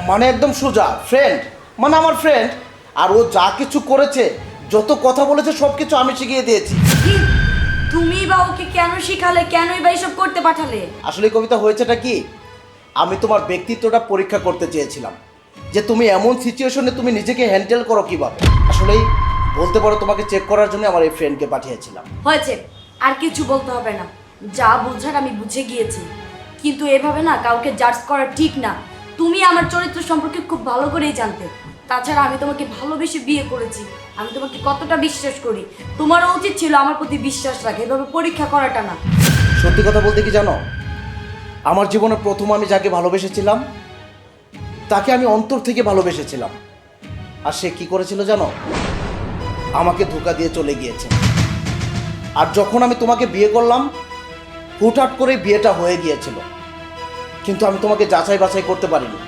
মানে একদম সোজা ফ্রেন্ড, মানে আমার ফ্রেন্ড। আর ও যা কিছু করেছে, যত কথা বলেছে সব কিছু আমি শিখিয়ে দিয়েছি। কি? তুমি বা ওকে কেন শিখালে, কেনই বা এসব করতে পাঠালে? আসলে কবিতা হয়েছেটা কি, আমি তোমার ব্যক্তিত্বটা পরীক্ষা করতে চেয়েছিলাম, যে তুমি এমন সিচুয়েশনে তুমি নিজেকে হ্যান্ডেল করো কিভাবে। আসলেই বলতে পারো তোমাকে চেক করার জন্য আমার এই ফ্রেন্ডকে পাঠিয়েছিলাম। হয়েছে, আর কিছু বলতে হবে না। যা বুঝার আমি বুঝে গিয়েছি। কিন্তু এভাবে না কাউকে জাজ করা ঠিক না। তুমি আমার চরিত্র সম্পর্কে খুব ভালো করেই জানতে। তাছাড়া আমি তোমাকে ভালোবেসে বিয়ে করেছি। আমি তোমাকে কতটা বিশ্বাস করি, তোমারও উচিত ছিল আমার প্রতি বিশ্বাস রাখে, এভাবে পরীক্ষা করাটা না। সত্যি কথা বলতে কি জানো, আমার জীবনে প্রথম আমি যাকে ভালোবেসেছিলাম তাকে আমি অন্তর থেকে ভালোবেসেছিলাম। আর সে কি করেছিল জানো, আমাকে ধোঁকা দিয়ে চলে গিয়েছে। আর যখন আমি তোমাকে বিয়ে করলাম, হুটহাট করে বিয়েটা হয়ে গিয়েছিল, কিন্তু আমি তোমাকে যাচাই বাছাই করতে পারিনি।